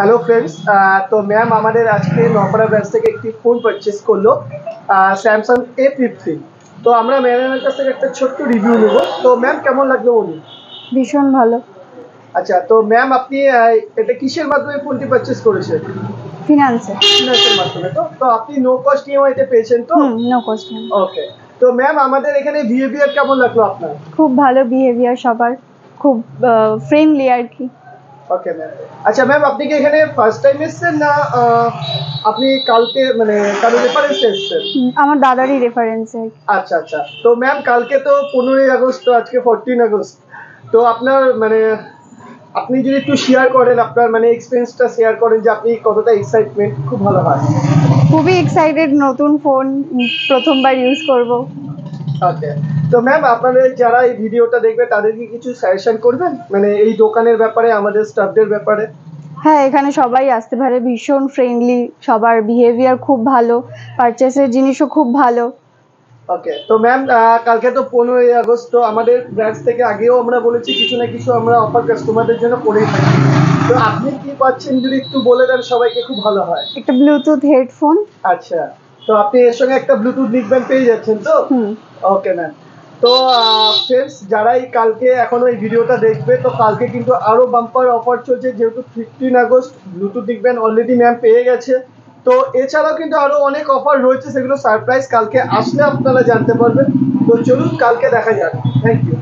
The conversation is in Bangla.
হ্যালো ফ্রেন্ডস, তো ম্যাম আমাদের আজকে নপাড়া ব্রাঞ্চ থেকে একটি ফোন পারচেস করলো, স্যামসাং A15। তো আমরা ম্যামের কাছ থেকে একটা ছোট্ট রিভিউ নেব। তো ম্যাম কেমন লাগলো বলুন। ভীষণ ভালো। আচ্ছা, তো ম্যাম আপনি এটা কিসের মাধ্যমে ফোনটি পারচেস করেছেন? ফিনান্সে। ফিনান্সের মাধ্যমে। তো তো আপনি নো কস্ট ইএমআইতে পেয়েছেন তো? No cost. ওকে। তো ম্যাম আমাদের এখানে বিহেভিয়ার কেমন লাগলো আপনার? খুব ভালো বিহেভিয়ার সবার, খুব ফ্রেন্ডলি আর কি। Okay ma'am. আচ্ছা ম্যাম, আপনি কি এখানে ফার্স্ট টাইম এসেছেন না আপনি কালকে মানে কারো রেফারেন্সে এসেছেন? আমার দাদারই রেফারেন্সে। আচ্ছা আচ্ছা। তো ম্যাম কালকে তো 15ই আগস্ট, তো আজকে 14 আগস্ট। তো আপনার মানে আপনি যদি একটু শেয়ার করেন আপনার মানে এক্সপিরিয়েন্সটা শেয়ার করেন যে আপনি কতটা এক্সাইটমেন্ট, খুব ভালো হয়। খুবই এক্সাইটেড, নতুন ফোন প্রথমবার ইউজ করব। ওকে। তো ম্যাম আপনাদের যারা এই ভিডিওটা দেখবে তাদেরকে কিছু সাজেশন করবেন মানে এই দোকানের ব্যাপারে, আমাদের স্টাফদের ব্যাপারে? হ্যাঁ, এখানে সবাই আসতে পারে, ভীষণ ফ্রেন্ডলি, সবার বিহেভিয়ার খুব ভালো, পারচেসের জিনিসও খুব ভালো। ওকে। তো ম্যাম কালকে তো 15ই আগস্ট, তো আমাদের ব্রাঞ্চ থেকে আগেও আমরা বলেছি কিছু না কিছু আমরা অফার কাস্টমারদের জন্য করেই থাকি। তো আপনি কি পাচ্ছেন যদি একটু বলে দেন সবাইকে, খুব ভালো হয়। একটা ব্লুটুথ হেডফোন। আচ্ছা। তো আপনি এর সঙ্গে একটা ব্লুটুথ নিকব্যান্ড পেয়ে যাচ্ছেন তো? Okay ma'am. তো ফ্রেন্ডস যারাই কালকে এখনো এই ভিডিওটা দেখবে, তো কালকে কিন্তু আরো বাম্পার অফার চলছে, যেহেতু 15 August Bluetooth neckband already ma'am পেয়ে গেছে। তো এছাড়াও কিন্তু আরো অনেক অফার রয়েছে, সেগুলো সারপ্রাইজ কালকে আসলে আপনারা জানতে পারবেন। তো চলুন কালকে দেখা যাক। Thank you.